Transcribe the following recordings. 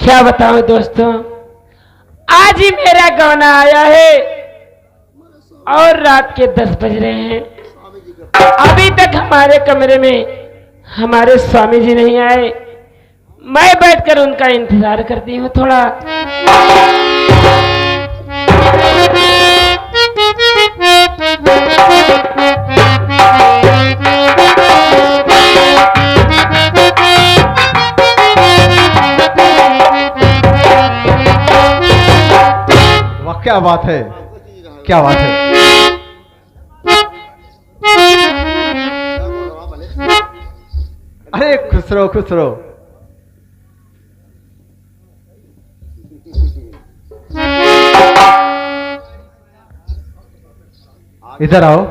क्या बताऊं दोस्तों, आज ही मेरा गौना आया है और रात के 10 बज रहे हैं। अभी तक हमारे कमरे में हमारे स्वामी जी नहीं आए। मैं बैठकर उनका इंतजार करती हूँ थोड़ा। वाह क्या बात है, क्या बात है। अरे खुश रहो खुश रहो। इधर आओ।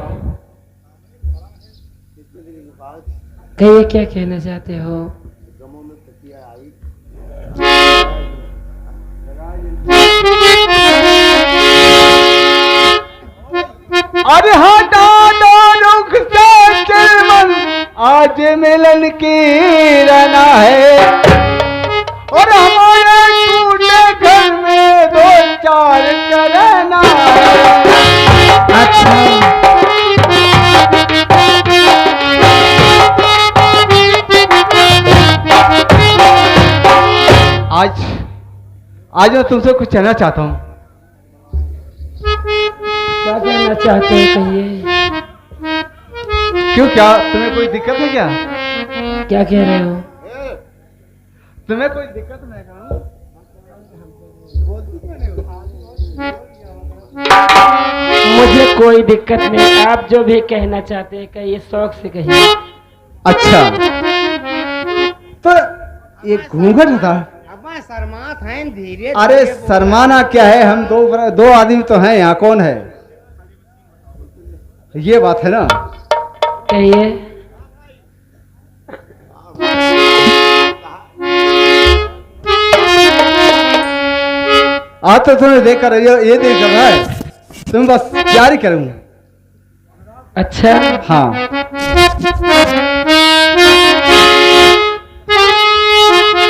कहिए क्या कहना चाहते हो। अरे हटा दो रुख से चिलमन, आज मिलन की रना है और हमारे टूटे घर में दो चार करना है। अच्छा आज मैं तुमसे कुछ कहना चाहता हूँ। क्या कहना चाहते हो कहिए। क्यों, क्या तुम्हें कोई दिक्कत है क्या? क्या कह रहे हो। तुम्हें कोई दिक्कत नहीं है? मुझे कोई दिक्कत नहीं, आप जो भी कहना चाहते हैं कहिए, शौक से कहिए। अच्छा तो ये घूंघट था। शर्मात हैं धीरे। अरे शर्माना क्या है, हम दो आदमी तो हैं यहाँ, कौन है? ये बात है ना। कहिए। आज तो तुम्हें देख कर ये देख कर रहा है, तुम बस प्यार ही करूँ। अच्छा हाँ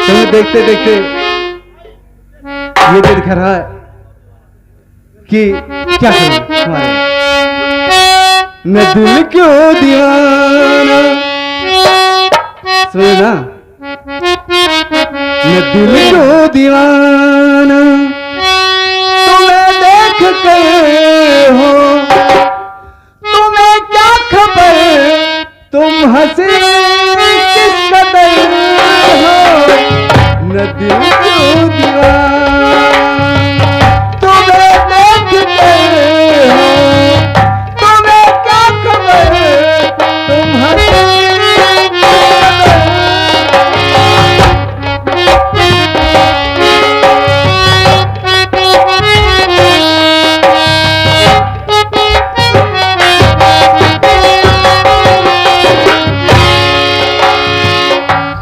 तुम्हें देखते देखते ये दिख रहा है कि क्या करूं तुम्हारे। मैं दिल क्यों दीवाना, सुनो ना, मैं दिल क्यों दीवाना तुम्हें देख कर हो, तुम्हें क्या खबर तुम हंसी किस कदर हो। मैं दिल क्यों दीवाना तुम्हें देख कर हो, तुम्हें क्या खबर तुम हंसी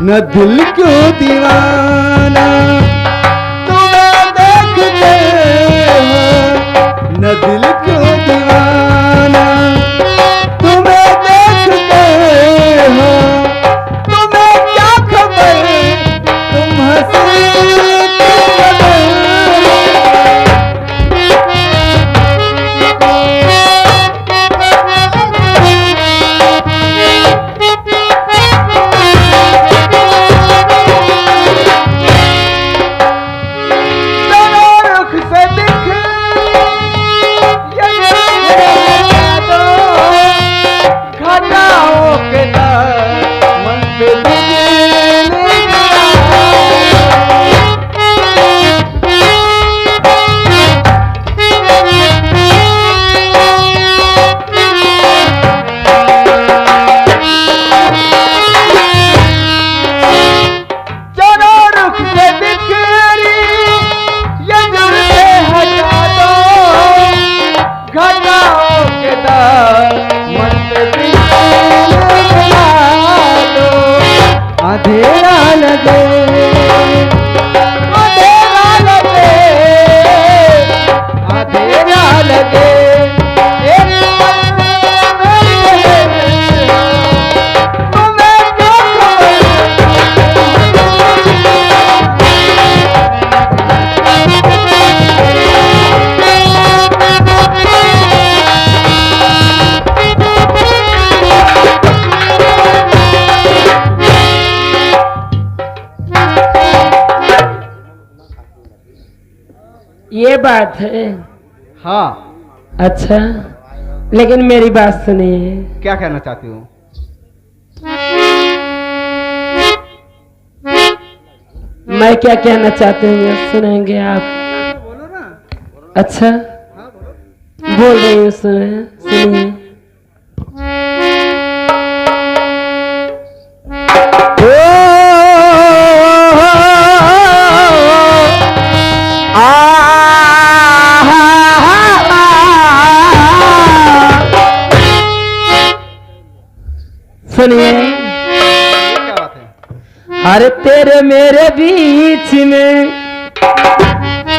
न दिल क्यों दीवाना तुम्हें देख के हो, न दिल क्यों दीवाना तुम्हें देख के हो, तुम्हें क्या खबर तुम हंसी किस कदर। ये बात है। हाँ। अच्छा, लेकिन मेरी बात सुनिए। क्या कहना चाहती हूँ? मैं क्या कहना चाहते हैं सुनेंगे आप? बोलो ना। अच्छा, हाँ बोलो। बोल रही हूँ, सुनिए। सुनिए। क्या बात है? अरे तेरे मेरे बीच में,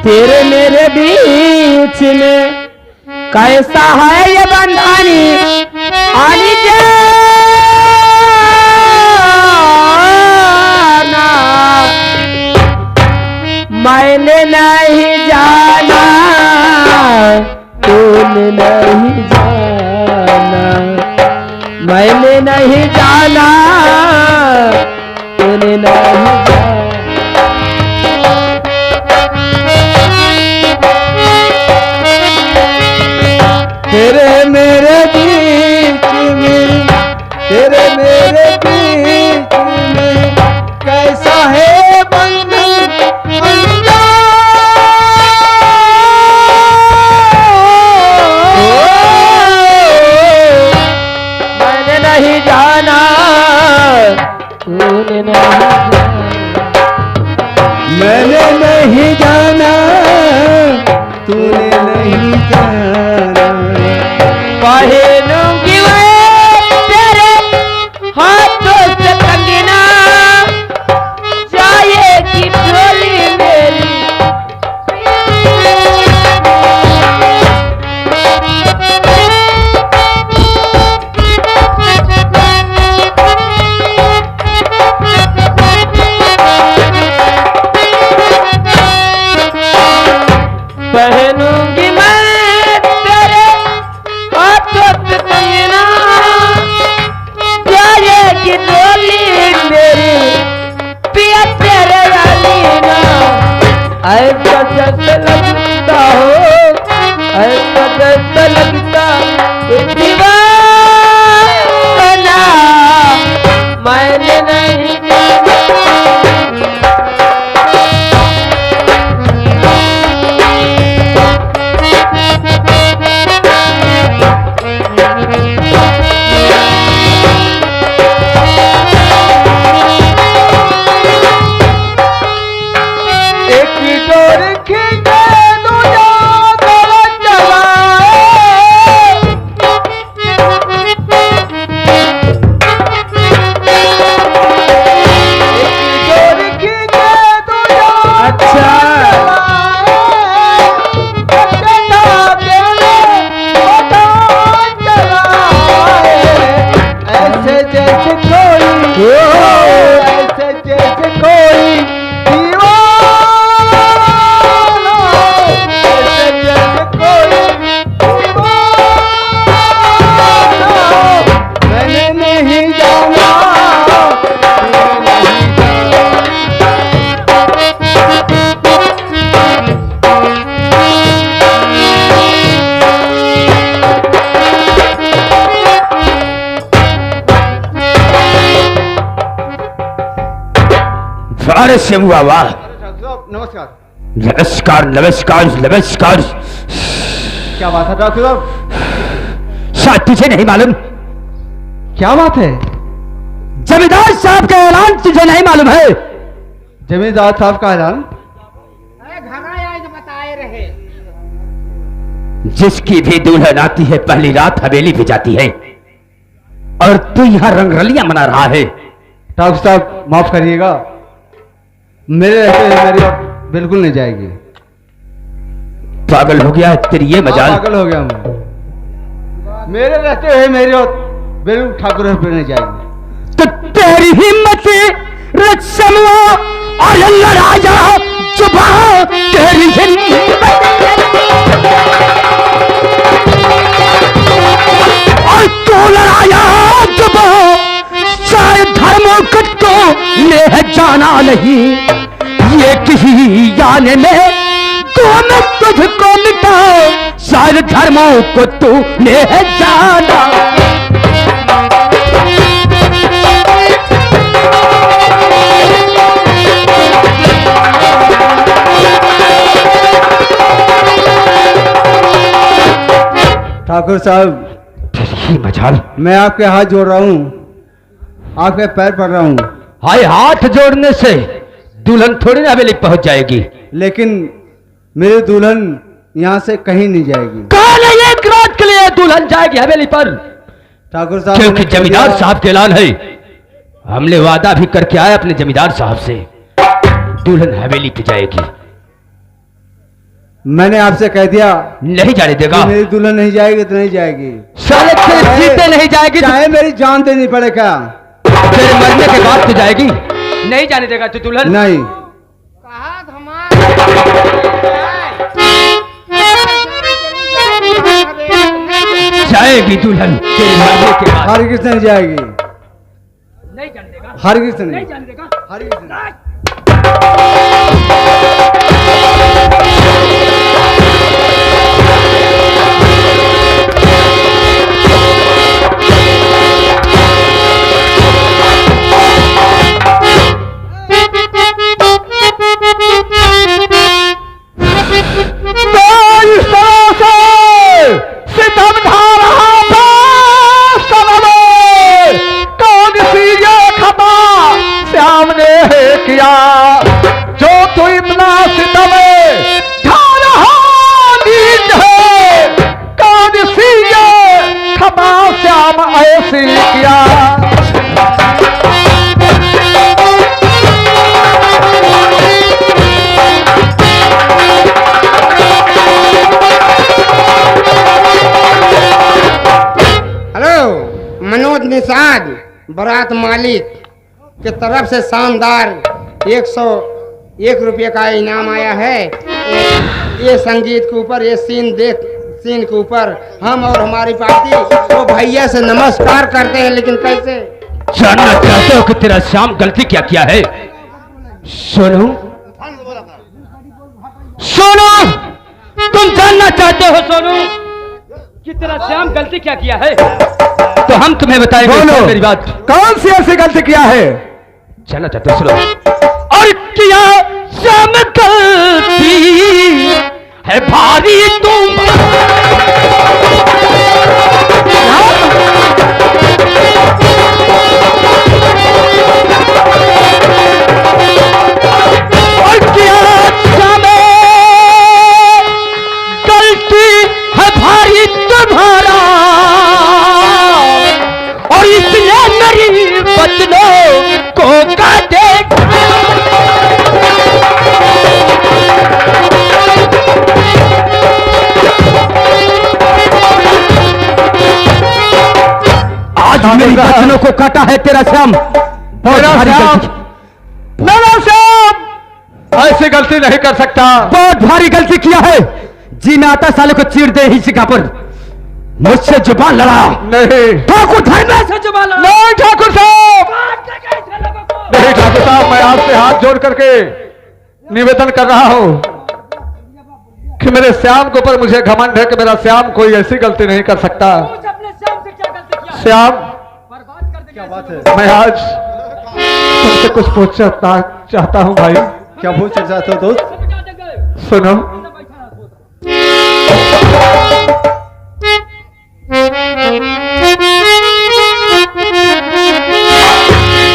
तेरे मेरे बीच में कैसा है ये बंधानी आनी जाना, मैंने नहीं जाना, तूने नहीं जाना, मैंने नहीं जाना, तूने नहीं जाना। तेरे मेरे बीच में, तेरे मेरे बीच में कैसा है बंधन मैंने नहीं जाना, तूने नहीं जाना, मैंने नहीं जाना, तूने नहीं जाना। पहनूंगी मैं तेरे हाथों से कंगना, जाएगी डोली मेरी। पहनूंगी मैं तेरे हाथों से कंगना, जाएगी डोली मेरी, पिया तेरे अलीना। ऐसा जैसे लगता हो, ऐसा जैसे लगता दीवाना, मैंने नहीं जाना। एक डोर खींचे दूजा डोर चलाए, एक डोर खींचे दूजा अच्छा। ऐसे जैसे कोई, ऐसे जैसे कोई दीवाना, ऐसे जैसे कोई दीवाना, मैंने नहीं जाना, मैंने नहीं जाना। अरे शिव बाबा, नमस्कार। नमस्कार नमस्कार नमस्कार। क्या बात है डॉक्टर साहब? शायद तुझे नहीं मालूम, क्या बात है? जमींदार साहब का ऐलान तुझे नहीं मालूम है? जमींदार साहब का ऐलान? घबराए आज बताए रहे। जिसकी भी दुल्हन आती है पहली रात हवेली भी जाती है, और तू यहाँ रंगरलियां मना रहा है। डॉक्टर साहब माफ करिएगा, मेरे रहते हुए मेरी बात बिल्कुल नहीं जाएगी। पागल हो गया है तेरी ये मजाल। पागल हो गया मैं, मेरे रहते हुए मेरी बात बिल्कुल ठाकुर पे नहीं जाएगी। तो तेरी हिम्मत रचमवा और लड़ाया जुबा, तेरी हिम्मत और तू लड़ाया जुबा, शायद धर्मों को ले जाना नहीं, ये किसी जाने में कौन तुझको मिटाओ, सारे धर्मों को तूने जाना। ठाकुर साहब, ही मजाल, मैं आपके हाथ जोड़ रहा हूँ, आपके पैर पड़ रहा हूँ। हाय, हाथ जोड़ने से दुल्हन थोड़ी ना हवेली पहुंच जाएगी। लेकिन मेरी दुल्हन यहाँ से कहीं नहीं जाएगी। कहा नहीं, एक रात के लिए दुल्हन जाएगी हवेली पर। ठाकुर साहब, क्योंकि मैंने कह जमींदार दिया- साहब के ऐलान है, हमने वादा भी करके आए अपने जमींदार साहब से, दुल्हन हवेली पे जाएगी। मैंने आपसे कह दिया नहीं जाने देगा। कि मेरी दुल्हन नहीं जाएगी तो नहीं जाएगी। साले तेरे जीते नहीं जाएगी तो चाहे मेरी जान देनी पड़े क्या? तेरे मरने के बाद तो जाएगी। नहीं जाने देगा तू दुल्हन? नहीं। कहा धमाल जाएगी दुल्हन तेरे मरने के बाद। हरगिज नहीं जाएगी। नहीं जाने देगा। हरगिज नहीं। नहीं जाने देगा। हरगिज नहीं। जो तू इतना सितम ढा रहा नीच है, कौन सी ये खता श्याम ऐसी किया। हेलो, मनोज निषाद बारात मालिक के तरफ से शानदार 101 रुपये का इनाम आया है। ये संगीत के ऊपर, ये सीन के ऊपर हम और हमारी पार्टी वो भैया से नमस्कार करते हैं। लेकिन कैसे जानना चाहते हो कि तेरा श्याम गलती क्या किया है? सुनो सुनो, तुम जानना चाहते हो सोनू कि तेरा श्याम गलती क्या किया है? तो हम तुम्हें बताएंगे। बोलो। मेरी बात, कौन सी ऐसी गलती किया है? जानना चाहते हो? सुनो। और किया श्याम गलती है भारी तुम, और किया श्याम गलती है भारी तुम्हारा, और इसलिए मेरी बचनों को काटे। आज मेरी बचनों को काटा है तेरा श्याम। मेरा श्याम, मेरा श्याम ऐसी गलती नहीं कर सकता। बहुत भारी गलती किया है। जीना आता साले को चीर दे ही सिखा पर मुझसे जुबान लड़ा। नहीं ठाकुर धर्म से जुबान लड़ा। नहीं ठाकुर साहब, नहीं ठाकुर साहब, मैं आपसे हाथ जोड़ करके निवेदन कर रहा हूँ कि मेरे श्याम के ऊपर मुझे घमंड है कि मेरा श्याम कोई ऐसी गलती नहीं कर सकता। श्याम, क्या बात है? मैं आज तुमसे कुछ पूछना चाहता हूँ भाई। क्या पूछना चाहते हो दोस्त? सुनो,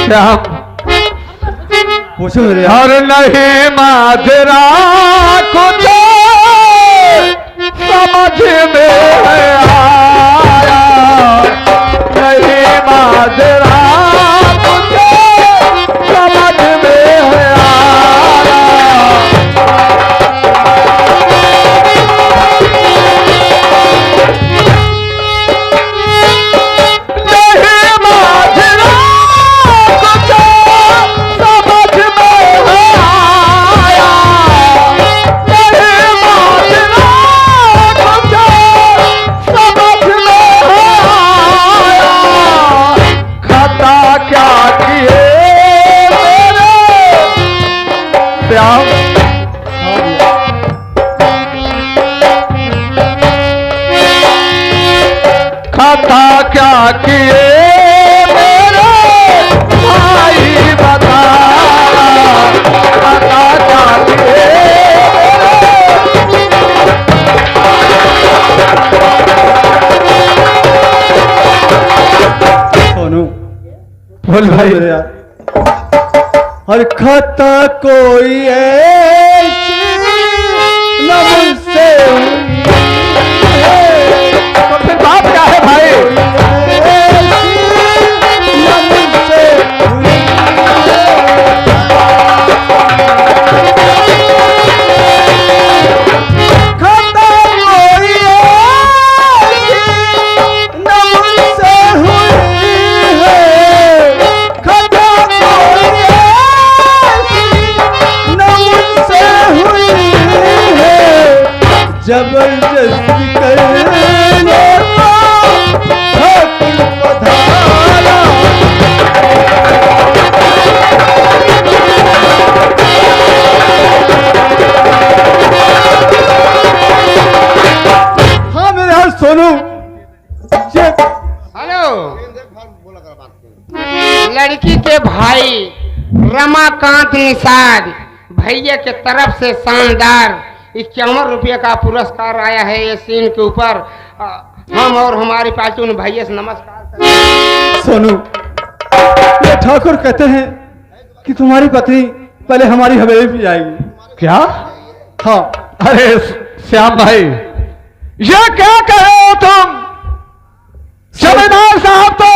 श्याम, पूछो मेरे। और नहीं माजरा कुछ समझ में आया, नहीं माजरा कुछ समझ में आया। नहीं माजरा कुछ समझ में आया, नहीं माजरा कुछ समझ में आया। खता क्या किए मेरे श्याम, खाता क्या किए मेरे भाई बता, खाता क्या किए सोनू बोल भाई। हर खाता कोई ऐसी न मुझसे हुई है, तो फिर बात क्या है भाई? ऐसी न मुझसे हुई है। खाता कोई ऐसी न मुझसे हुई है, खाता कोई ऐसी न मुझसे हुई है, जबरदस्ती करने का हक पधारा। हाँ मेरे हाथ सोनू, ये हेलो, लड़की के भाई रमाकांत निषाद भैया के तरफ से शानदार 51 रुपये का पुरस्कार आया है ये सीन के ऊपर। हम और हमारी पार्टी उन भैया से नमस्कार करते हैं। सोनू, ये ठाकुर कहते हैं कि तुम्हारी पत्नी पहले हमारी हवेली पे जाएगी। क्या? हाँ, अरे श्याम भाई, ये क्या कहे हो तुम? जमींदार साहब तो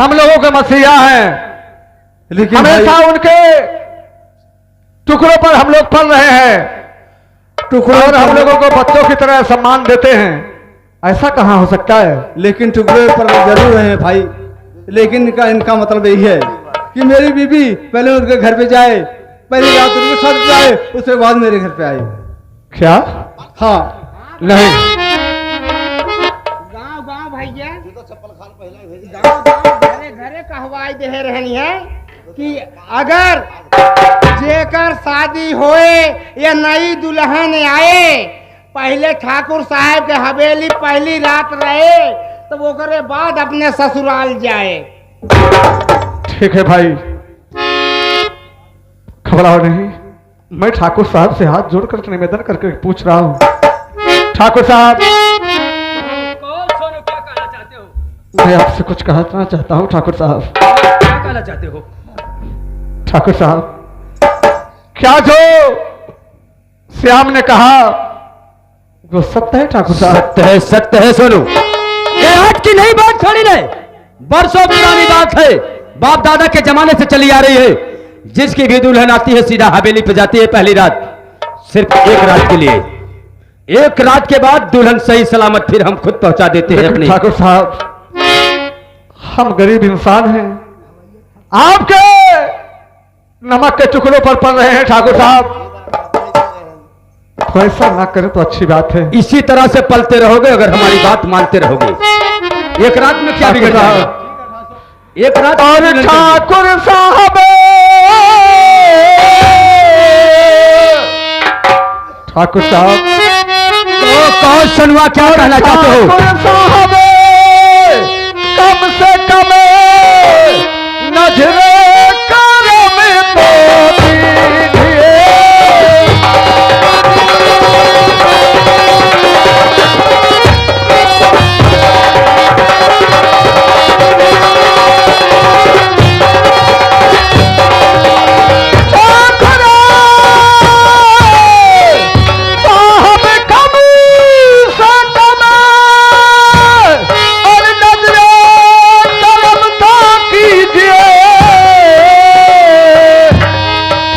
हम लोगों के मसीहा हैं, लेकिन हमेशा भाई, उनके टुकड़ों पर हम लोग पल रहे हैं, टुकड़ों और हम पर- लोगों को बच्चों की तरह सम्मान देते हैं। ऐसा कहाँ हो सकता है? लेकिन टुकड़े पर जरूर रहे हैं भाई, लेकिन इनका मतलब यही है कि मेरी बीबी पहले उनके घर पे जाए, पहली रात उनके साथ जाए, उसके बाद मेरे घर पे आए। क्या? हाँ, नहीं, गांव गांव भैया, गांव गांव घरे घरे कहवाई दे रहनी है कि अगर जेकर शादी होए या नई दुल्हन आए, पहले ठाकुर साहब के हवेली पहली रात रहे, तो वो करे बाद अपने ससुराल जाए। ठीक है भाई, घबराओ नहीं। मैं ठाकुर साहब से हाथ जोड़कर निवेदन करके पूछ रहा हूँ। ठाकुर साहब, कौन सोनू, क्या कहना चाहते हो? मैं आपसे कुछ कहना चाहता हूँ। ठाकुर साहब, क्या कहना चाहते हो? ठाकुर साहब, क्या जो श्याम ने कहा वो सत्य है? ठाकुर साहब, सत्य है सोनू। ये आज की नई बात थोड़ी नहीं, बरसों पुरानी बात है, बाप दादा के जमाने से चली आ रही है। जिसकी भी दुल्हन आती है सीधा हवेली पे जाती है पहली रात, सिर्फ एक रात के लिए। एक रात के बाद दुल्हन सही सलामत फिर हम खुद पहुंचा देते हैं लेकिन अपनी। ठाकुर साहब, हम गरीब इंसान हैं, आपके नमक के टुकड़ों पर पड़ रहे हैं। ठाकुर साहब, तो ऐसा ना करें तो अच्छी बात है। इसी तरह से पलते रहोगे अगर हमारी बात मानते रहोगे। एक रात में क्या बिगड़ जाएगा? एक रात और में दुल्हन ठाकुर साहब, ठाकुर साहब, तो कौन सुनवा, क्या कहना चाहते हो? ठाकुर साहब, कम से कम नजरे करम तो दीजिए।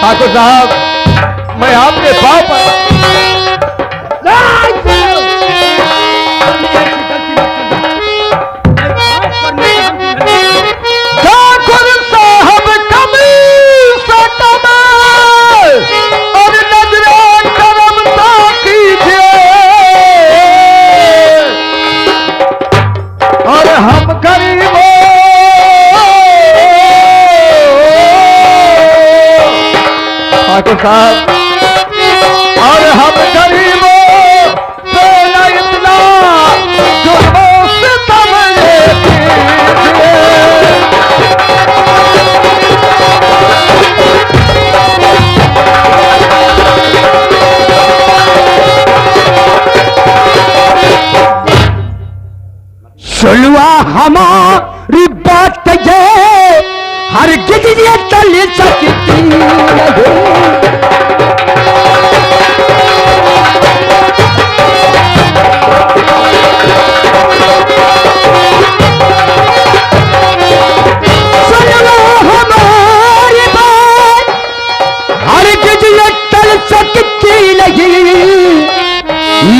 ठाकुर साहब, मैं आपके बाप ठाकुर साहब, कमी से कम और नजरे करम तो कीजिए। और हम गरीबों, ठाकुर साहब, और हम गरीबों पे न इतना जुल्म सितम हमारी बात ये हर गिजिए चल सकती नहीं। सुन लो हमारी बात हर गिजिए चल सकती नहीं।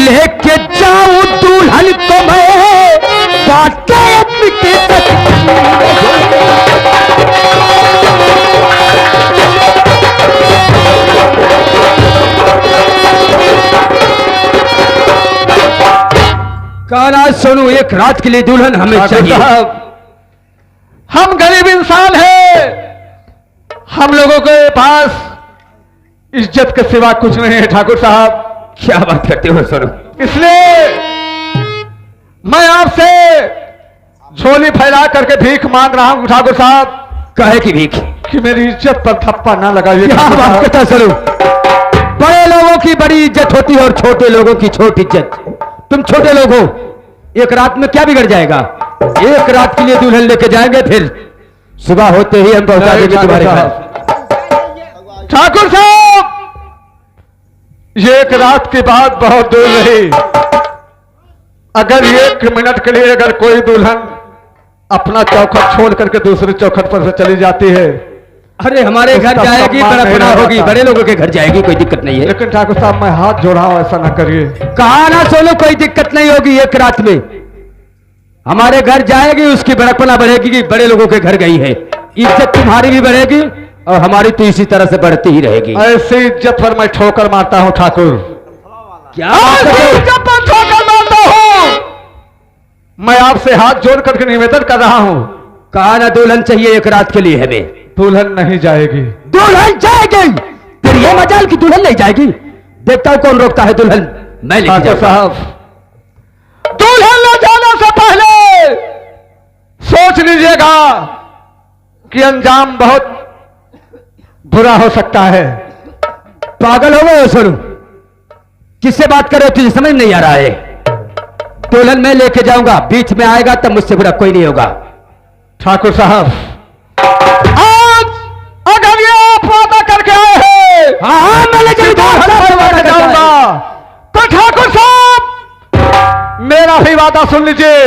लेके जाऊं दुल्हन को मैं बातें मिट सकती गाना सुनो, एक रात के लिए दुल्हन हमें ठाकुर चाहिए। साहब, हम गरीब इंसान हैं, हम लोगों के पास इज्जत के सिवा कुछ नहीं है ठाकुर साहब। क्या बात करते हो सुनो? इसलिए मैं आपसे झोली फैला करके भीख मांग रहा हूं ठाकुर साहब, कहे की भीख? कि मेरी इज्जत पर थप्पा ना लगाइए क्या ठाकुर बात साहब। करता सुनो? बड़े लोगों की बड़ी इज्जत होती है और छोटे लोगों की छोटी इज्जत। तुम छोटे लोग हो, एक रात में क्या बिगड़ जाएगा? एक रात के लिए दुल्हन लेके जाएंगे, फिर सुबह होते ही हम पहुंचा नहीं, देंगे तुम्हारे ठाकुर घर। ठाकुर साहब, ये एक रात की बात बहुत दूर रही। अगर 1 मिनट के लिए अगर कोई दुल्हन अपना चौखट छोड़ करके दूसरे चौखट पर से चली जाती है, अरे हमारे घर उसका जाएगी, सम्मान नहीं बड़ा होगी, रहता। बड़े लोगों के घर जाएगी, कोई दिक्कत नहीं है। लेकिन ठाकुर साहब मैं हाथ जोड़ा हूं, ऐसा ना करिए। कहा ना सोनू, कोई दिक्कत नहीं होगी। एक रात में हमारे घर जाएगी, उसकी बड़कपना बढ़ेगी कि बड़े लोगों के घर गई है। इज्जत तुम्हारी भी बढ़ेगी और हमारी तो इसी तरह से बढ़ती ही रहेगी। ऐसी इज्जत पर मैं ठोकर मारता हूं ठाकुर, क्या ऐसी इज्जत पर ठोकर मारता हूं। मैं आपसे हाथ जोड़ करके निवेदन कर रहा हूं, कहा ना दुल्हन चाहिए एक रात के लिए हमें। दुल्हन नहीं जाएगी। दुल्हन जाएगी? फिर ये मजाल की दुल्हन नहीं जाएगी। देखता हूं कौन रोकता है दुल्हन। मैं लेके ठाकुर जाऊंगा। साहब, दुल्हन ले जाने से पहले सोच लीजिएगा कि अंजाम बहुत बुरा हो सकता है। पागल हो गए हो सोनू? किससे बात कर रहे हो? तुझे समझ नहीं आ रहा है। दुल्हन मैं लेके जाऊंगा, बीच में आएगा तब मुझसे बुरा कोई नहीं होगा। ठाकुर साहब, आज अगर ये आप वादा करके आए हैं, हाँ मैं ले जाऊंगा, तो ठाकुर साहब मेरा भी वादा सुन लीजिए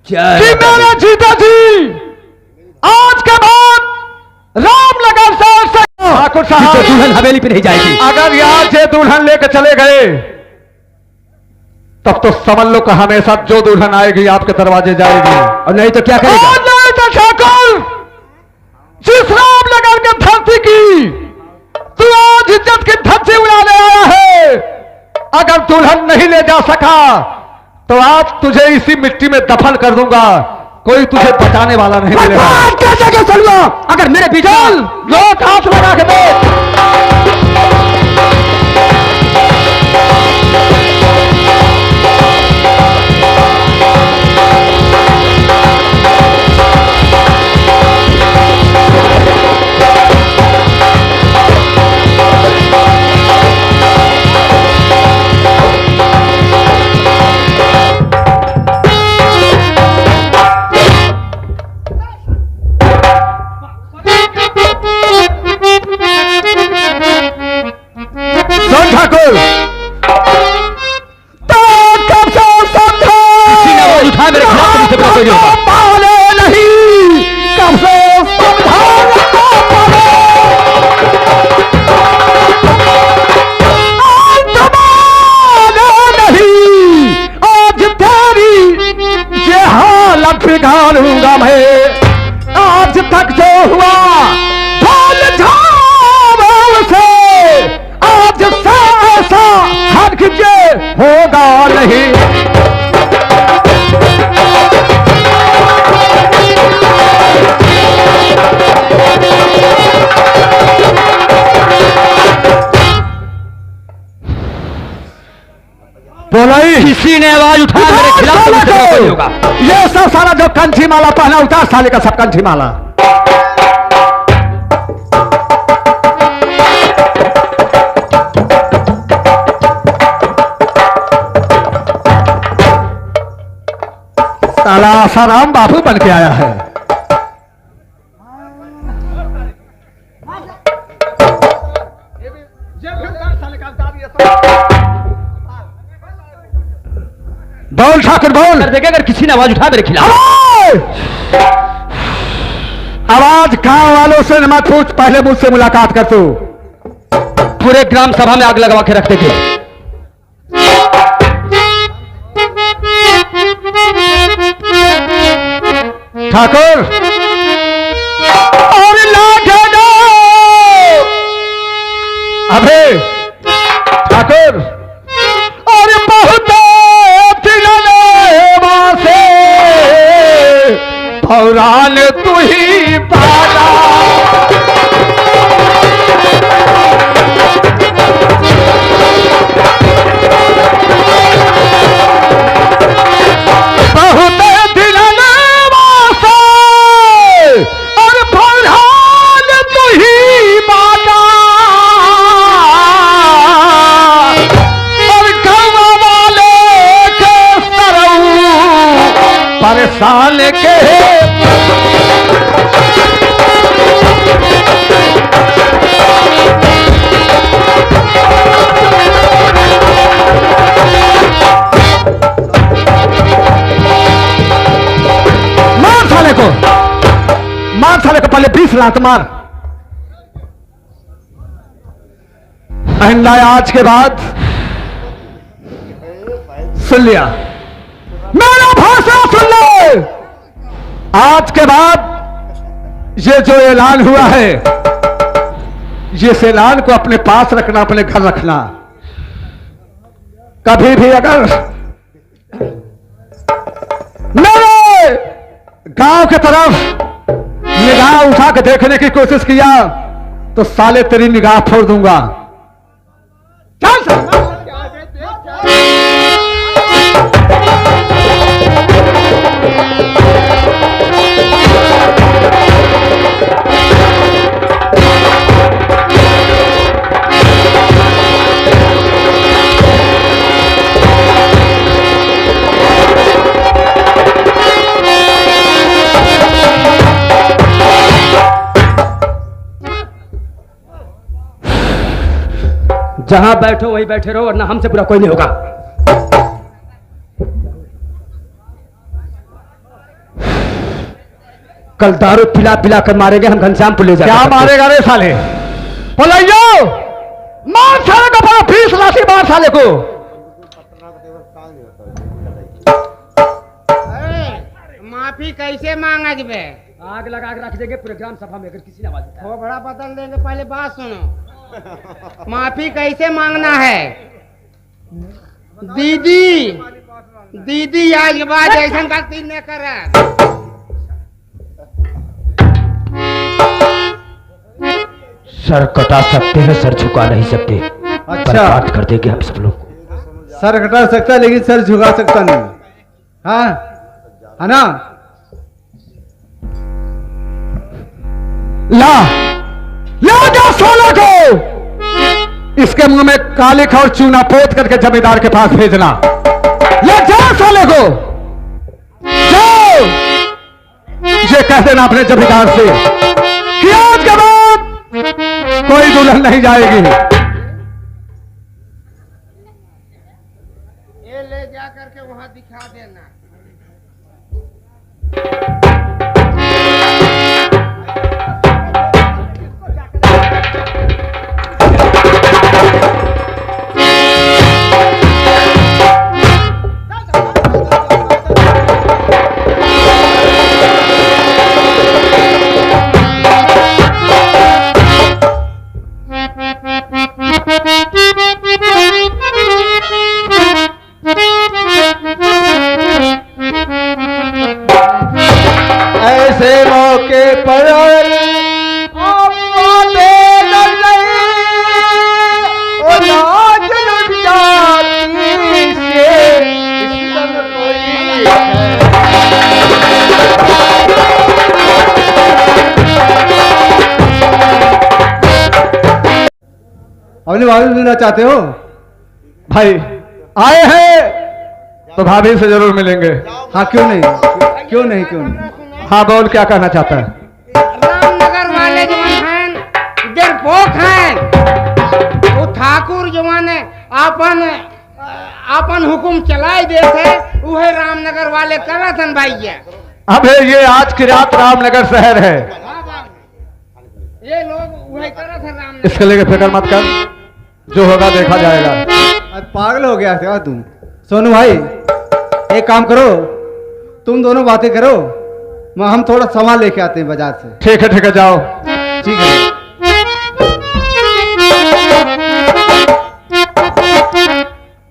क्या कि मेरे जीता जी आज के बाद रामनगर शहर से ठाकुर तो साहब, दुल्हन हवेली पे नहीं जाएगी। अगर यहाँ से दुल्हन लेकर चले गए तब तो समझ लो कि हमेशा जो दुल्हन आएगी आपके दरवाजे जाएगी। और नहीं तो क्या करेगा? और नहीं तो ठाकुर, जिस रामनगर के धरती की तू आज इज्जत की धज्जी उड़ाने आया है, अगर दुल्हन नहीं ले जा सका तो आज तुझे इसी मिट्टी में दफन कर दूंगा। कोई तुझे बचाने वाला नहीं मिलेगा। बात कैसे क्या सुन लो? अगर मेरे बीच चल लोग हाथ लगा के देख। सुन ठाकुर, तो कब से समझो किसी ने आवाज उठाया मेरे खिलाफ, तो मुझसे बुरा कोई नहीं होगा। पाले नहीं, कब से समझाने को पाले। आज दबाने नहीं, आज तेरी ये हालत बिगाड़ूंगा मैं। आज तक जो हुआ भूल जाओ से, आज से ऐसा हरगिज़ होगा नहीं। बोला ही किसी ने आवाज उठाया मेरे खिलाफ, तो मुझसे बुरा कोई नहीं होगा। ये सब सारा जो कंठी माला पहना उतार साले का सब कंठी माला। साला आसाराम बापू बन के आया है। बोल ठाकुर बोल। कर देगा अगर किसी ने आवाज उठा मेरे खिलाफ। आवाज गांव वालों से न मत पूछ, पहले मुझसे मुलाकात कर तू। पूरे ग्राम सभा में आग लगवा के रख देंगे। ठाकुर और लाठे दो। अबे ठाकुर और बहुत से पौराण तू ही पाला। बहुत दिलने वासे और पौराण तू ही पाला। और गाँव वाले के सरऊ परेशान के मार साले को पहले 20 लात मार। आज के बाद सुन लिया मेरा भाषण सुन ले। आज के बाद ये जो ऐलान हुआ है, ये ऐलान को अपने पास रखना, अपने घर रखना। कभी भी अगर मेरे गांव की तरफ निगाह उठा के देखने की कोशिश किया तो साले तेरी निगाह फोड़ दूंगा। चल जहां बैठो वहीं बैठे रहो, वरना हमसे बुरा कोई नहीं होगा। कल दारू पिला पिला कर मारेंगे हम घनश्यामपुर ले जाएंगे। क्या मारेगा रे साले? बोलो मार साले को, बड़ा 20 लाठी मार साले को। माफी कैसे मांगा बे? आग लगा के रख देंगे पूरे ग्राम सभा में अगर किसी ने आवाज उठाया। वो बड़ा बदल देंगे, पहले बात सुनो। माफी कैसे मांगना है? दीदी दीदी आज के बाद ऐसा गलती न करे। सर कटा सकते हैं, सर झुका नहीं सकते। अच्छा। बर्बाद कर देंगे हम सब लोग को। सर कटा सकता लेकिन सर झुका सकता नहीं। हाँ है ना? ला जा सोना को, इसके मुंह में कालिक और चूना पोत करके जमींदार के पास भेजना। ले जाओ सोले को, जाओ। ये कह देना अपने जमींदार से कि आज के बाद कोई दुल्हन नहीं जाएगी। ये ले जा करके वहां दिखा देना। ऐसे मौके पर अपने बारे में लेना चाहते हो? भाई आए हैं तो भाभी से जरूर मिलेंगे। हाँ क्यों नहीं, क्यों नहीं, क्यों नहीं। हाँ बोल, क्या कहना चाहता है? रामनगर वाले जो हैं डरपोक हैं, वो ठाकुर जो है अपन हुकुम चलाई देते, वह रामनगर वाले करतन भैया। अब ये आज की रात रामनगर शहर है, ये लोग वही करत है रामनगर। इसके लिए फिक्र मत कर, जो होगा देखा जाएगा। आज पागल हो गया क्या तुम? सोनू भाई एक काम करो, तुम दोनों बातें करो, हम थोड़ा सामान लेके आते हैं बाजार से। ठीक है जाओ। ठीक है।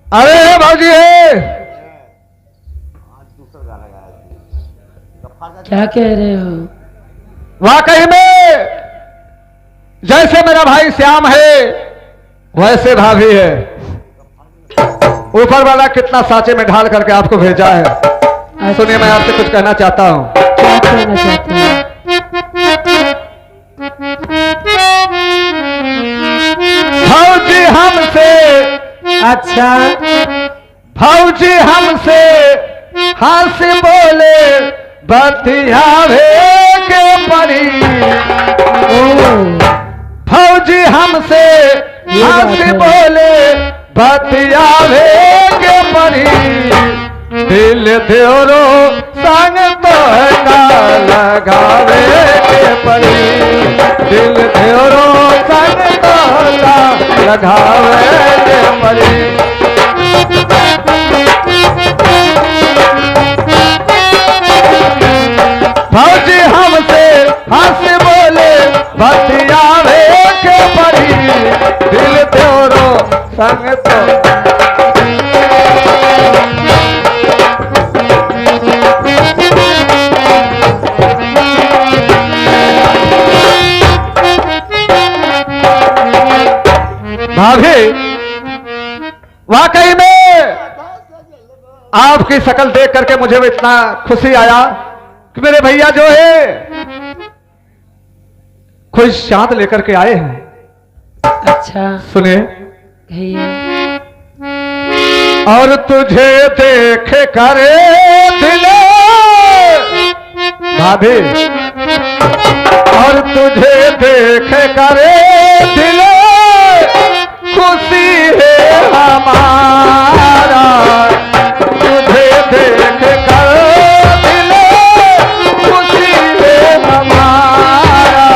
अरे भाजी क्या कह रहे हो? वाकई में जैसे मेरा भाई श्याम है वैसे भाभी है। ऊपर वाला कितना साँचे में ढाल करके आपको भेजा है। सुनिए, मैं आपसे कुछ कहना चाहता हूँ। क्या कहना चाहते हैं? भौजी हमसे, अच्छा, भौजी हमसे हंस बोले बतियावे के परी। भौजी हमसे हंस बोले बतियावे के परी। दिल देवरो संग तोहका लगावे के परी। दिल देवरो संग तोहका लगावे के परी। भौजी हमसे हंस बोले बतियावे के परी। दिल देवरो संग तो भाभी, वाकई में आपकी शक्ल देख करके मुझे भी इतना खुशी आया कि मेरे भैया जो है कोई शांत लेकर के आए हैं। अच्छा, सुनिए, कहिए। और तुझे देख कर दिल भाभी, और तुझे देख कर दिल खुशी है हमारा। तुझे देख कर दिल खुशी है हमारा।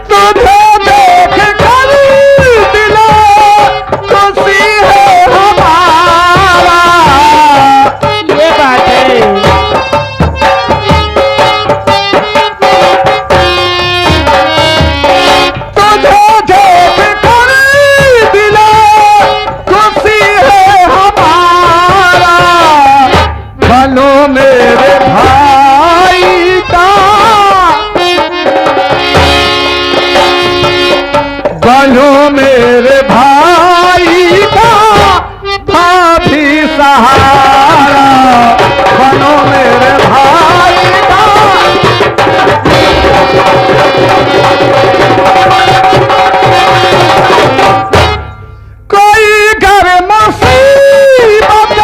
तुझे देख कर दिल खुशी है हमारा। ये बात है। मेरे भाई का बनो मेरे भाई का भाभी सहारा। बनो मेरे भाई का। कोई घर मुसीबत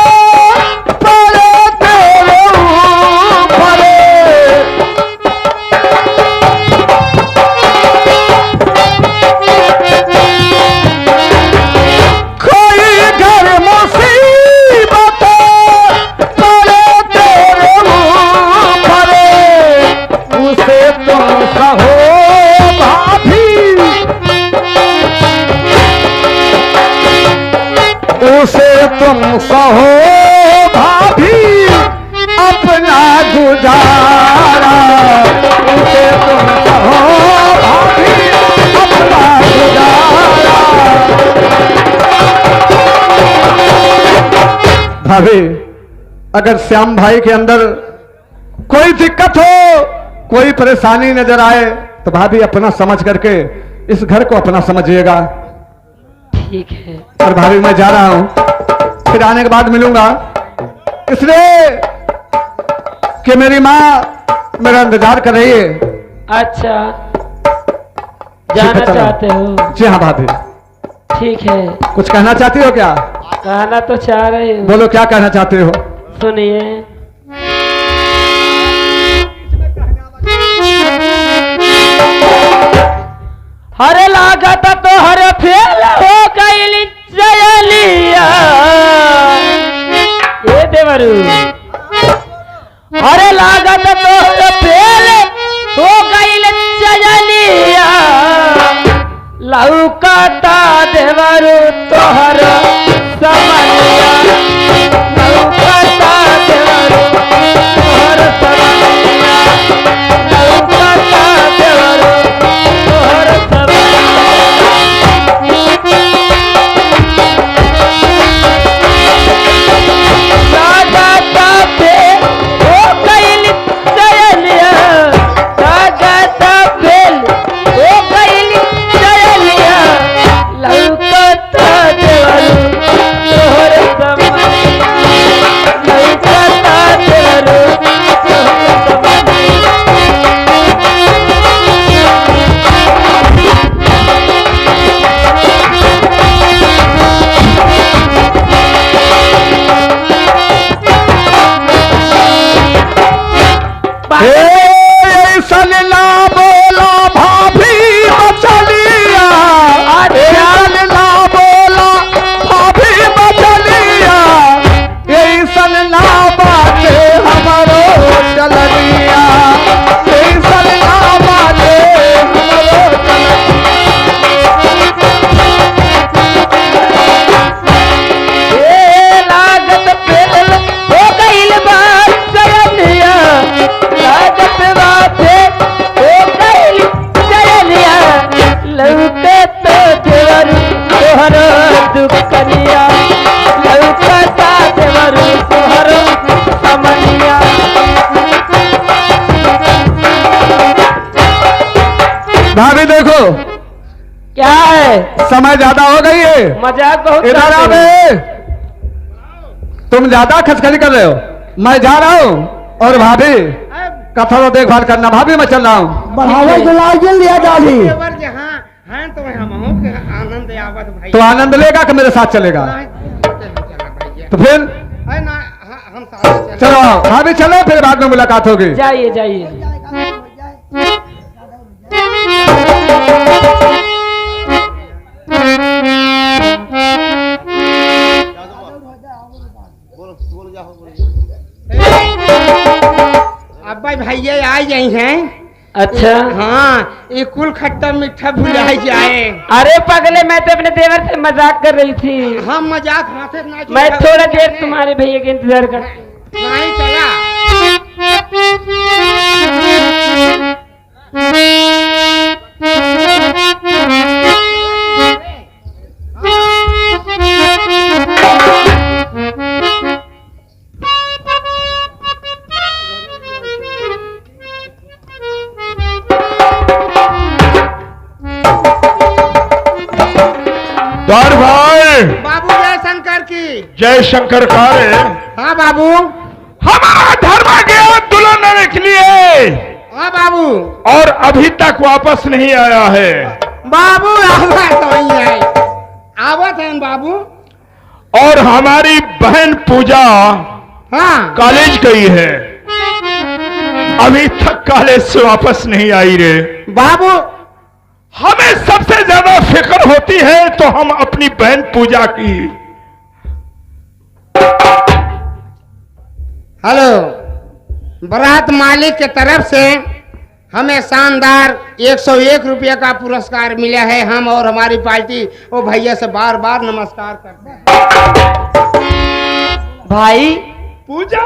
उसे तुम सहो भाभी अपना गुजारा। उसे तुम सहो भाभी अपना गुजारा। भाभी, अगर श्याम भाई के अंदर कोई दिक्कत हो, कोई परेशानी नजर आए तो भाभी अपना समझ करके इस घर को अपना समझिएगा। ठीक है। और भाभी मैं जा रहा हूं, फिर आने के बाद मिलूंगा, इसलिए कि मेरी माँ मेरा इंतजार कर रही है। अच्छा, जाना चलो। चाहते हो? जी हाँ भाभी। ठीक है, कुछ कहना चाहती हो क्या? कहना तो चाह रही हूँ, बोलो क्या कहना चाहते हो? सुनिए। हरे लागत तो हरे फेल हो गई जयलिया, ये देवरू। हरे लागत तो हरे फेल हो गई जयलिया, लौकता देवरू तोहर समनिया, लौकता देवरू तोहर समनिया, लौकता देवरू तोहर समनिया। लागता फेल हो गइल जयलिया, लागता फेल हो गइल जयलिया, लौकता देवरू तोहर समनिया, लौकता देवरू तोहर समनिया। ऐसन ना बोला भाभी मछलिया, ऐसन ना बोला भाभी मछलिया, ऐसन ना बाटे हमारो चलनिया, ऐसन ना बाटे हमारो ए लागत फेल हो गइल बात जयलिया, लागत बाते हो गइल जयलिया, लौकत देवरू तोहर दुकनिया, लौकता देवरू तोहर समनिया। भाभी देखो क्या है? समय ज्यादा हो गई है, मजाक बहुत इधर करते आओ हो। बे। तुम ज्यादा खचखच कर रहे हो, मैं जा रहा हूँ। और भाभी का थोड़ा देखभाल करना। भाभी मैं चल रहा हूँ। बढ़ावा जलाइए लिया डाली जहाँ हैं तो हम के आनंद आवत भाई। तो आनंद लेगा कि मेरे साथ चलेगा? तो फिर ना हम साथ चलो भाभी चलो, फिर बाद में मुलाकात होगी। जाइए जाइए। अब भैया आ जाए हैं। अच्छा, हाँ, ये कुल खट्टा मीठा भुला जाए। अरे पगले, मैं तो अपने देवर से मजाक कर रही थी। हम मजाक हाथे ना मैं थोड़ा देर तुम्हारे भैया के इंतजार कर। नहीं चला। द्वार भाई, बाबू जय शंकर की। जय शंकर कार। हाँ बाबू। हमारा धर्म गया दुल्हन के लिए हाँ बाबू। और अभी तक वापस नहीं आया है। बाबू आवा तो ही है, आवत है बाबू। और हमारी बहन पूजा हाँ कॉलेज गई है, अभी तक कॉलेज से वापस नहीं आई रे। बाबू। हमें सबसे ज्यादा फिक्र होती है तो हम अपनी बहन पूजा की। हेलो, बारात मालिक के तरफ से हमें शानदार 101 रुपये का पुरस्कार मिला है। हम और हमारी पार्टी वो भैया से बार बार नमस्कार करते हैं। भाई पूजा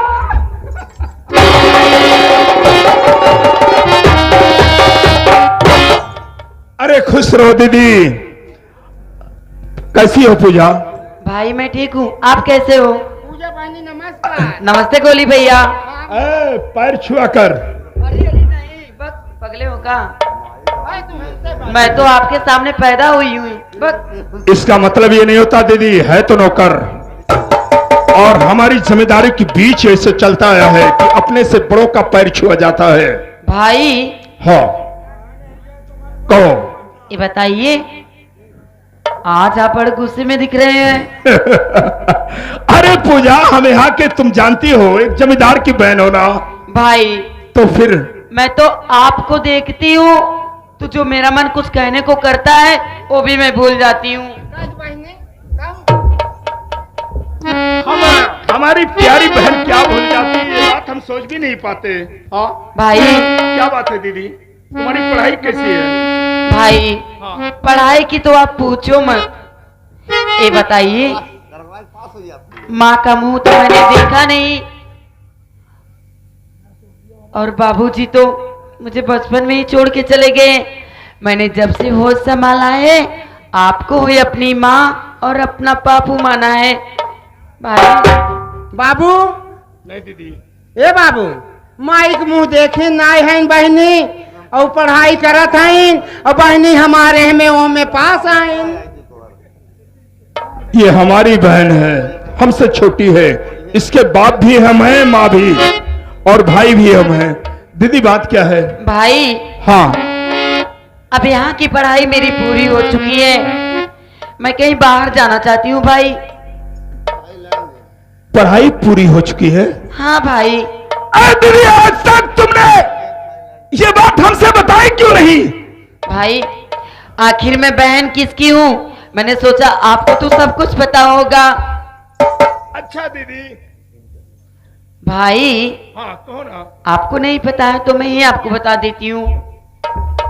अरे खुश रहो दीदी। कैसी हो पूजा? भाई मैं ठीक हूँ, आप कैसे हो? पूजा पानी नमस्कार। नमस्ते गोली भैया। पैर छुआ कर। अरे नहीं, बस पगले हो का? मैं तो आपके सामने पैदा हुई हूँ। बस इसका मतलब ये नहीं होता दीदी, है तो नौकर। और हमारी जिम्मेदारी के बीच ऐसे चलता आया है कि अपने से बड़ों का पैर छुआ जाता है। भाई हाँ कहो। ये बताइए, आज आप बड़े गुस्से में दिख रहे हैं। अरे पूजा, हम यहाँ के तुम जानती हो एक जमींदार की बहन हो ना। भाई तो फिर मैं तो आपको देखती हूँ तो जो मेरा मन कुछ कहने को करता है वो भी मैं भूल जाती हूँ। हमारी प्यारी बहन क्या भूल जाती है, ये बात हम सोच भी नहीं पाते। हाँ भाई क्या बात है दीदी, तुम्हारी पढ़ाई कैसी है? भाई हाँ। पढ़ाई की तो आप पूछो मत। ये बताइए, माँ का मुंह तो मैंने देखा नहीं, और बाबूजी तो मुझे बचपन में ही छोड़ के चले गए। मैंने जब से होश संभाला है आपको ही अपनी माँ और अपना पापू माना है। भाई बाबू, नहीं दीदी, ए बाबू, माइक मुंह देखे नाय हैं बहनी और पढ़ाई करत हैं और बहनी हमारे में ओ में पास आइन। ये हमारी बहन है, हमसे छोटी है, इसके बाप भी हम हैं, माँ भी, और भाई भी हम हैं। दीदी बात क्या है? भाई हाँ अब यहाँ की पढ़ाई मेरी पूरी हो चुकी है, मैं कहीं बाहर जाना चाहती हूँ भाई। पढ़ाई पूरी हो चुकी है? हाँ भाई। अरे दीदी, आज तक तुमने ये बात हमसे बताई क्यों नहीं? भाई आखिर मैं बहन किसकी हूँ, मैंने सोचा आपको तो सब कुछ पता होगा। अच्छा दीदी। भाई हाँ कहो ना। आपको नहीं पता है तो मैं ही आपको बता देती हूँ।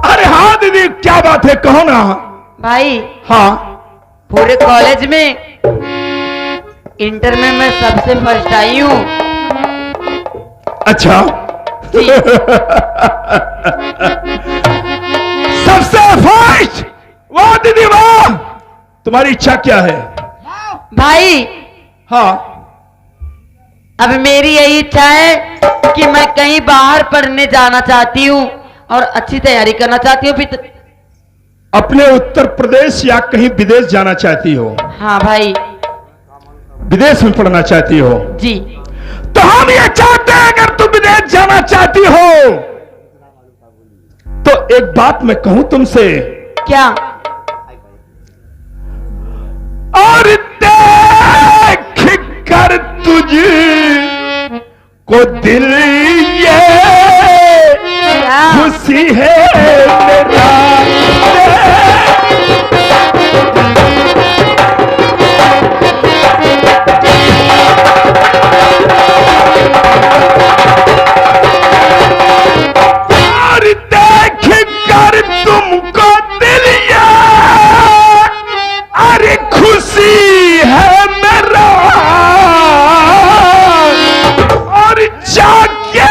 अरे हाँ दीदी, क्या बात है, कहो ना। भाई हाँ पूरे कॉलेज में इंटर में मैं सबसे फर्स्ट आई हूँ। अच्छा जी। सबसे फर्स्ट? वाह दीदी वाह, तुम्हारी इच्छा क्या है? भाई हाँ अब मेरी यही इच्छा है कि मैं कहीं बाहर पढ़ने जाना चाहती हूँ और अच्छी तैयारी करना चाहती हूँ। अपने उत्तर प्रदेश या कहीं विदेश जाना चाहती हो? हाँ भाई। विदेश में पढ़ना चाहती हो? जी। तो हम ये चाहते हैं, अगर तुम विदेश जाना चाहती हो तो एक बात मैं कहूं तुमसे। क्या? और देख कर तुझे को दिल ये खुशी है मेरा। और देख कर तुमको दिल ये अरे खुशी है मेरा। और जाके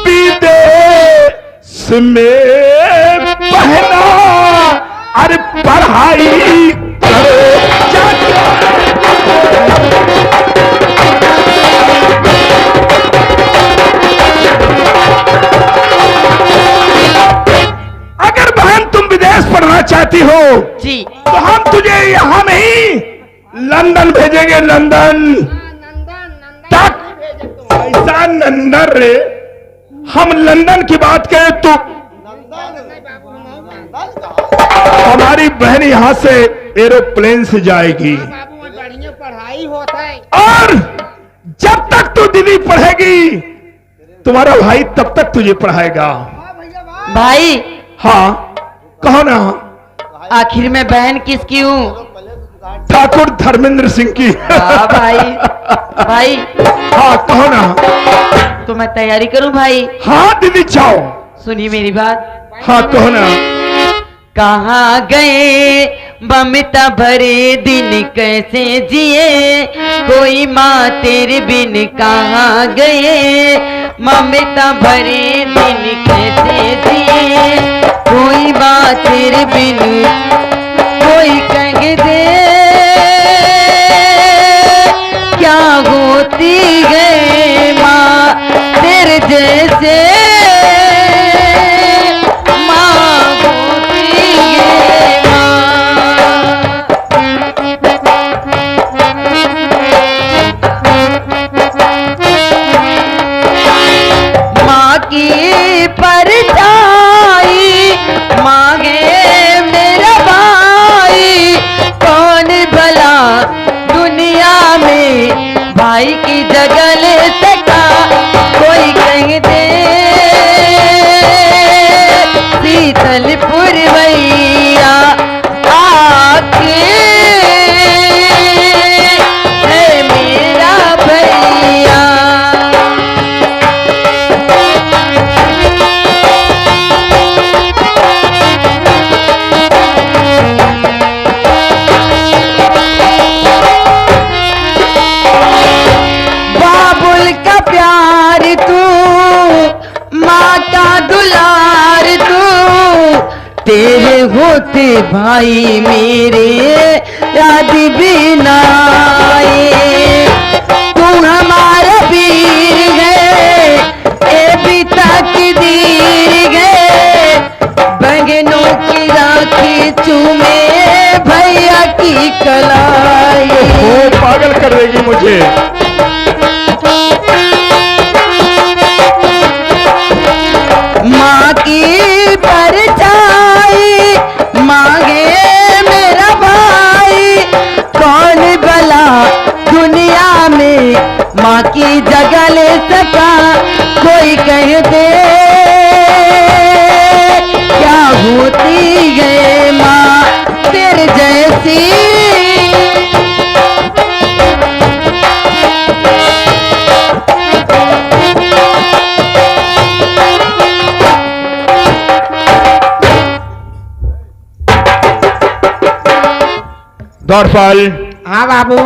विदेश में पहना अरे पढ़ाई करो जाके। अगर बहन तुम विदेश पढ़ना चाहती हो जी। तो हम तुझे यहां नहीं लंदन भेजेंगे, लंदन तक। ऐसा नंदन रे, हम लंदन की बात करें तो हमारी बहन यहां से एरोप्लेन से जाएगी। बढ़िया पढ़ाई होता है। और जब तक तू दीदी पढ़ेगी तुम्हारा भाई तब तक तुझे पढ़ाएगा। भाई हाँ कहो ना। आखिर मैं बहन किसकी हूँ? ठाकुर धर्मेंद्र सिंह की। हाँ भाई। भाई हाँ कहो ना। तो मैं तैयारी करूं भाई? हाँ दीदी जाओ। सुनिए मेरी बात। हाँ कहो ना। कहाँ गए ममता भरे दिन कैसे जिए, कोई माँ तेरे बिन कहाँ गए ममता भरे दिन कैसे जिए, कोई माँ तेरे बिन कोई कह दे क्या होती है माँ तेरे जैसे परछाई मांगे करते भाई मेरे याद भी ना आए। तू हमारा वीर है ए भी तकदीर है, बहनों की राखी चूमे भैया की कलाई। वो पागल कर देगी मुझे। माँ की परछाई मांगे मेरा भाई, कौन भला दुनिया में माँ की जगह ले सका। कोई कह दे क्या होती है माँ तेरे जैसी। दौड़फल, हाँ बाबू।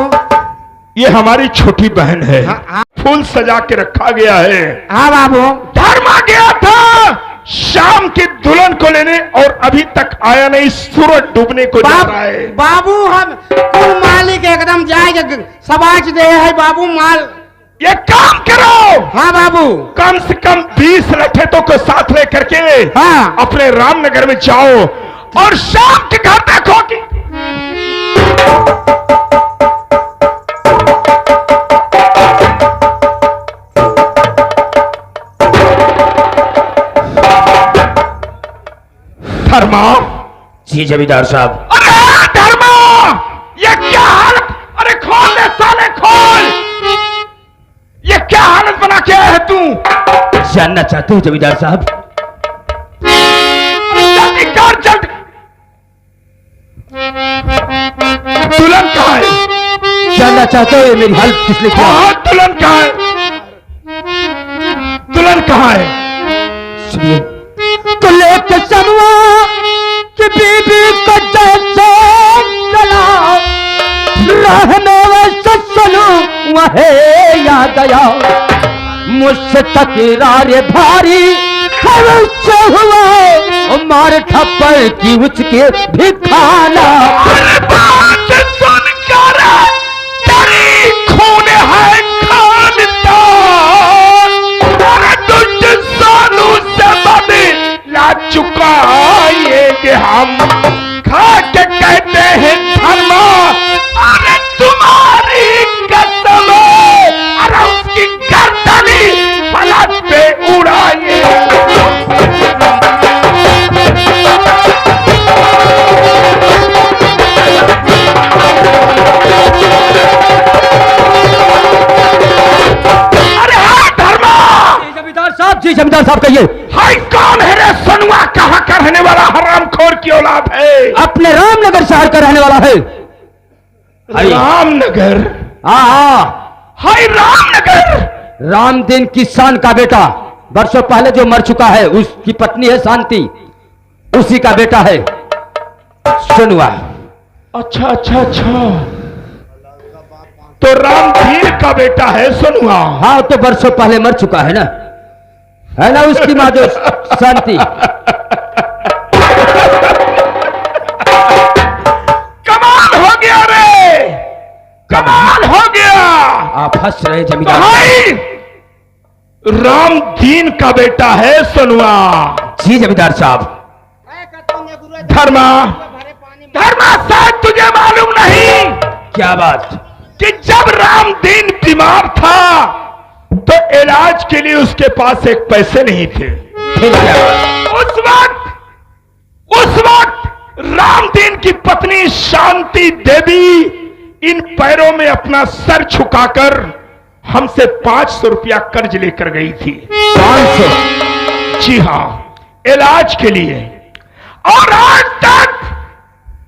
ये हमारी छोटी बहन है। हाँ फूल सजा के रखा गया है। हाँ बाबू। धर्मा गया था शाम की दुल्हन को लेने और अभी तक आया नहीं। सूरज डूबने को जा रहा है। बाबू हम कुल मालिक एकदम जाएगा सबाच दे है बाबू माल। ये काम करो। हाँ बाबू। कम से कम 20 लठेतों को साथ लेकर के हाँ। अपने रामनगर में जाओ और शाम के घर देखो कि धर्मा। जी जमींदार साहब। अरे धर्मा, ये क्या हालत। अरे खोल ले साले खोल। ये क्या हालत बना के आया है तू। जानना चाहते हो जमींदार साहब? जल्दी कर जल्दी। दुल्हन कहाँ है? जानना चाहते हो ये मेरी हेल्प किस लिए किया? हाँ दुल्हन कहाँ है? दुल्हन कहाँ है? सुनिए तो लेके सनवा कि बीबी को जैसे चला रहने वैसे चलूं वहे याद आया। मुझसे तकरार भारी खर्च हुआ और मार थप्पड़ की उचके भी खाना। अरे बात सुन कर तेरी खून है खानदान। अरे तुझ सानू से बदला चुकाएंगे हम। खा के कहते हैं धर्मा। अरे तुम्हारी कसम। अरे उसकी गर्दनी फलक पे उड़ाइए। जी जमींदार साहब कहिए। हाय कौन है रे सनुआ? कहाँ का रहने वाला हरामखोर की औलाद है? अपने रामनगर शहर का रहने वाला है। रामनगर? हाँ हाय रामनगर। रामदीन की शान का बेटा वर्षों पहले जो मर चुका है उसकी पत्नी है शांति, उसी का बेटा है सनुआ। अच्छा अच्छा अच्छा, तो रामधीर का बेटा है सनुआ। हाँ तो वर्षों पहले मर चुका है ना उसकी माँ जो शांति। कमाल हो गया रे, कमाल हो गया। आप हंस रहे जमींदार? भाई रामदीन का बेटा है सनुआ। जी जमींदार साहब। धर्मा, धर्मा शायद तुझे मालूम नहीं क्या बात? कि जब रामदीन बीमार था तो इलाज के लिए उसके पास एक पैसे नहीं थे। फिर क्या बात? उस वक्त रामदीन की पत्नी शांति देवी इन पैरों में अपना सर झुकाकर हमसे 500 रुपया कर्ज लेकर गई थी। 500? जी हाँ, इलाज के लिए। और आज तक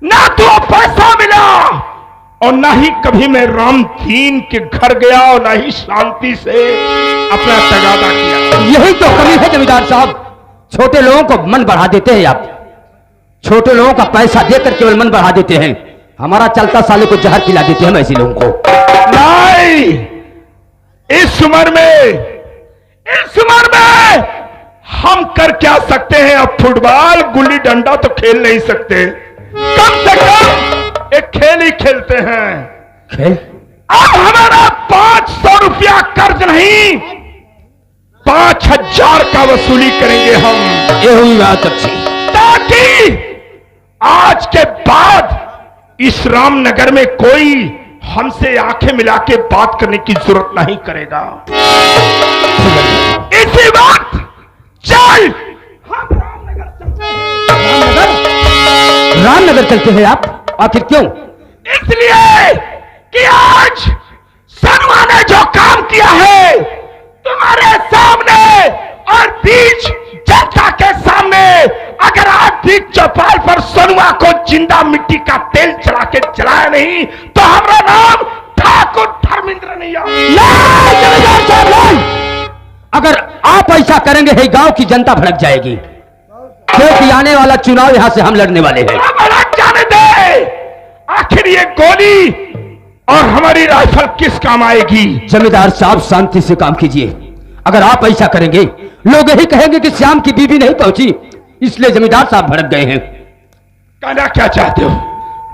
ना तो पैसा मिला और ना ही कभी मैं रामदीन के घर गया और ना ही शांति से अपना तगादा किया। यही तो कमी है जमींदार साहब, छोटे लोगों को मन बढ़ा देते हैं आप। छोटे लोगों का पैसा देकर केवल मन बढ़ा देते हैं, हमारा चलता साले को जहर पिला देते हैं हम ऐसे लोगों को। नहीं, इस उम्र में हम कर क्या सकते हैं? अब फुटबॉल गुल्ली डंडा तो खेल नहीं सकते, कम से कम एक खेल ही खेलते हैं। खेल? अब हमारा 500 रुपया कर्ज नहीं, 5000 का वसूली करेंगे हम। ये हुई बात अच्छी। ताकि आज के बाद इस रामनगर में कोई हमसे आंखें मिला के बात करने की जरूरत नहीं करेगा। इसी वक्त चल हम रामनगर चलते हैं। रामनगर चलते हैं आप? आखिर क्यों? इसलिए कि आज सनवा ने जो काम किया है तुम्हारे सामने और बीच जनता के सामने, अगर आज बीच चौपाल पर सनवा को जिंदा मिट्टी का तेल चढ़ा के जलाया नहीं तो हमारा नाम ठाकुर धर्मेंद्र नहीं अगर आप ऐसा करेंगे है गांव की जनता भड़क जाएगी, क्योंकि आने वाला चुनाव यहां से हम लड़ने वाले हैं। भड़क जाने दे, आखिर ये गोली और हमारी राइफल किस काम आएगी? जमींदार साहब शांति से काम कीजिए। अगर आप ऐसा करेंगे लोग यही कहेंगे कि श्याम की बीवी नहीं पहुंची, इसलिए जमींदार साहब भड़क गए हैं। कहना क्या चाहते हो?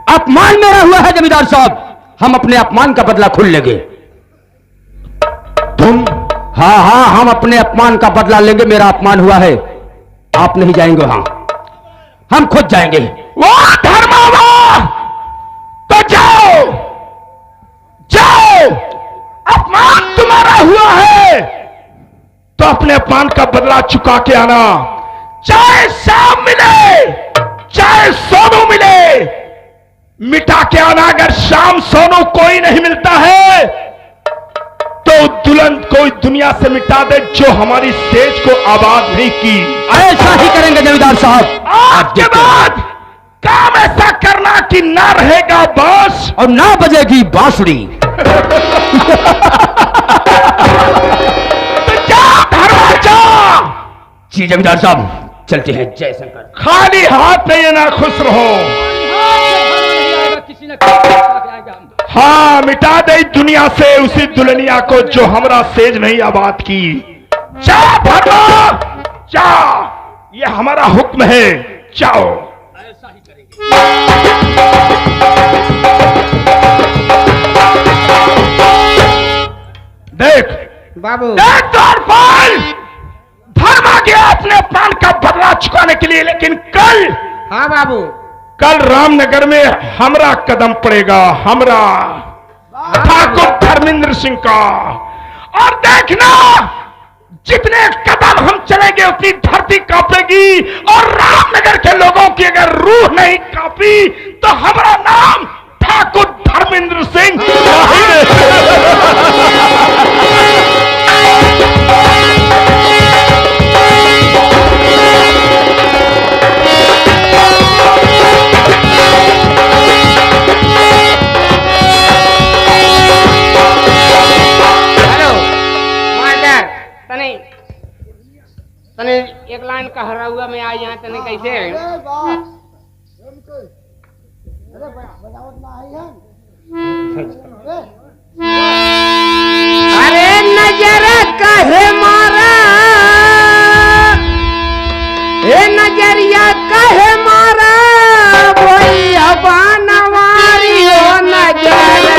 अपमान मेरा हुआ है जमींदार साहब, हम अपने अपमान का बदला खुद लेंगे। तुम? हाँ हाँ, हम अपने अपमान का बदला लेंगे। मेरा अपमान हुआ है, आप नहीं जाएंगे वहां, हम खुद जाएंगे। वाह धर्मा वाह, तो जाओ जाओ, अपमान तुम्हारा हुआ है तो अपने अपमान का बदला चुका के आना। चाहे शाम मिले चाहे सोनू मिले, मिटा के आना। अगर शाम सोनू कोई नहीं मिलता है तो दुल्हन कोई दुनिया से मिटा दे जो हमारी सेज को आबाद नहीं की। ऐसा ही करेंगे जमींदार साहब। आज के बाद काम ऐसा करना कि ना रहेगा बांस और ना बजेगी बांसुरी। तो जा धर्मा जा। जी जमींदार साहब, चलते हैं। जय शंकर। खाली हाथ नहीं ना, खुश रहो। किसी ने हाँ, मिटा दे दुनिया से उसी दुल्हनिया को जो हमरा सेज नहीं आबाद की। जा धर्मा जा, ये हमारा हुक्म है, जाओ। देख बाबू देख द्वारपाल, धर्मा गया अपने प्राण का बदला चुकाने के लिए, लेकिन कल, हाँ बाबू, कल रामनगर में हमरा कदम पड़ेगा, हमरा ठाकुर धर्मेंद्र सिंह का। और देखना, जितने कदम हम चलेंगे उतनी धरती कांपेगी, और रामनगर के लोगों की अगर रूह नहीं कांपी तो हमारा नाम ठाकुर धर्मेंद्र सिंह तने एक लाइन का हरा हुआ में आई यहाँ तने कैसे अरे नजर कहे मारा, ए नजरिया कहे मारा, भैया बनवारी हो नजर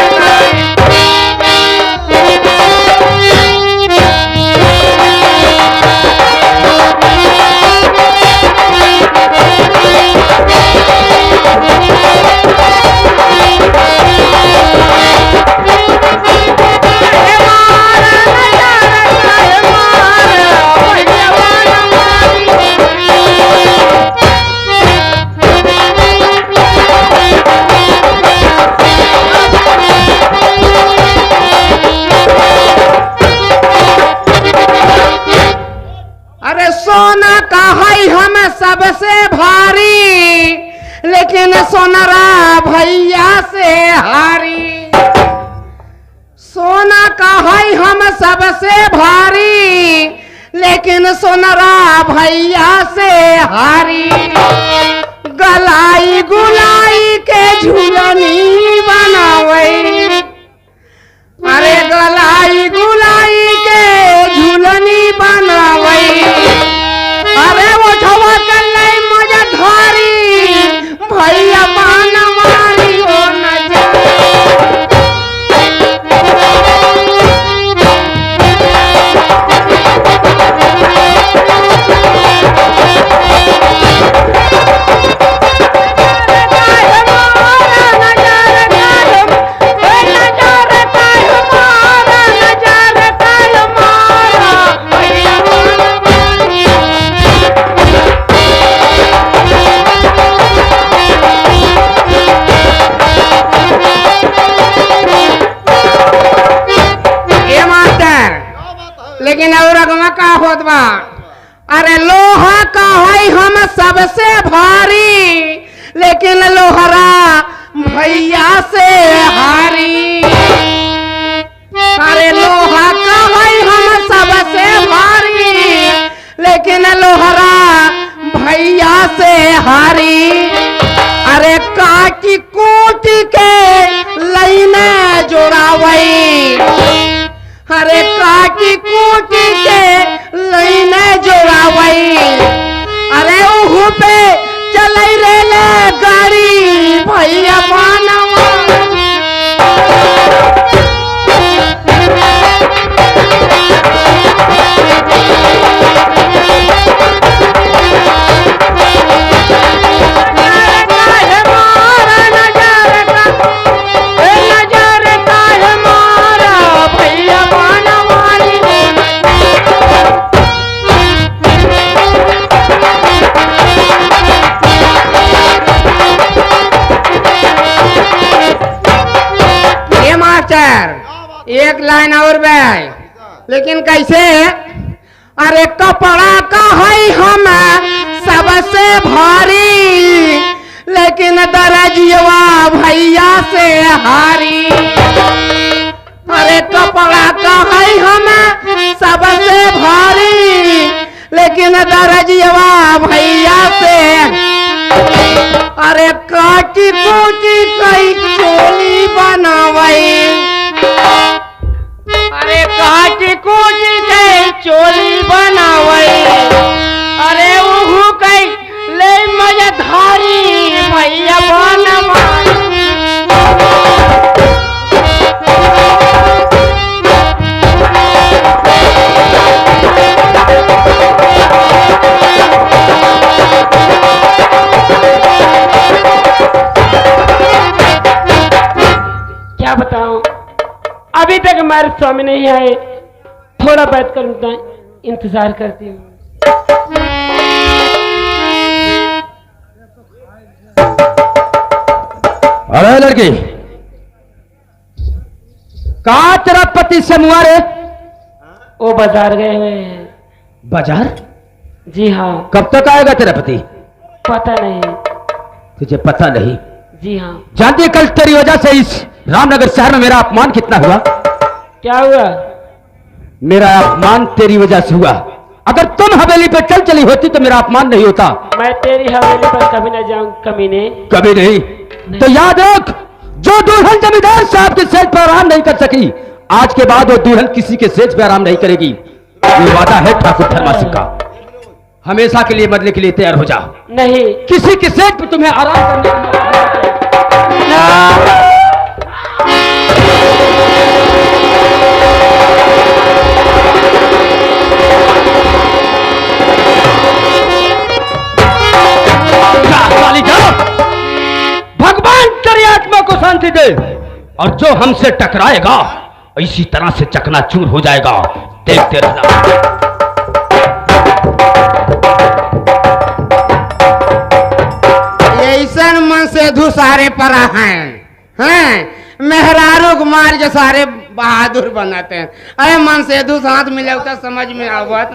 सोना का है हमें सबसे भारी, लेकिन सोनरा भैया से हारी। सोना का है हम सबसे भारी, लेकिन सोनरा भैया से हारी। गलाई गुलाई के झूलनी बनावई, अरे गलाई गुलाई के झूलनी बनावई। बा। अरे लोहा का है हम सबसे भारी, लेकिन लोहरा भैया से हारी। अरे लोहा का है हम सबसे भारी, लेकिन लोहरा भैया से हारी। अरे काटी कोटी के लईने जोड़ावई, अरे काटी कोटी के लईने जोड़ावई। अरे उहु पे चले रेले गाड़ी भैया बनवा। एक लाइन और बे, लेकिन कैसे? अरे कपड़ा का है हम सबसे भारी, लेकिन दरजिया भैया से हारी। अरे कपड़ा का है हम सबसे भारी, लेकिन दरजिया भैया से। अरे काटी कूटी कई चोली बनावई, अरे काटी कूटी के चोली बनावई। अरे उहु कई ले मजधारी भैया बनवाई। क्या बताऊं, अभी तक हमारे स्वामी नहीं आए। थोड़ा बैठ कर उनका इंतजार करती हूँ। अरे लड़की, कहाँ तेरा पति से मुआरे? वो बाजार गए हुए हैं। बाजार? जी हाँ। कब तक आएगा तेरा पति? पता नहीं। तुझे पता नहीं? जी हाँ। जानती है कल तेरी वजह से इस रामनगर शहर में मेरा अपमान कितना हुआ? क्या हुआ? मेरा अपमान तेरी वजह से हुआ। अगर तुम हवेली पे चल चली होती तो मेरा अपमान नहीं होता। मैं तेरी हवेली पर कभी न जाऊं कमीने। कभी नहीं। तो याद रख, जो दुल्हन जमींदार साहब के सेज पर आराम नहीं कर सकी, आज के बाद वो दुल्हन किसी के सेज पर आराम नहीं करेगी। ये वादा है ठाकुर धर्मा सिंह का। हमेशा के लिए मरने के लिए तैयार हो जा। नहीं, किसी के सेज पर तुम्हें आराम करने भगवान तेरी आत्मा को शांति दे। और जो हमसे टकराएगा इसी तरह से चकनाचूर हो जाएगा। देखते रहना। ऐसा मन से धुसारे पर हैं, मेहरारू को मार के सारे बहादुर बनाते हैं। अरे मन से धुस हाथ मिले तो समझ में आवत।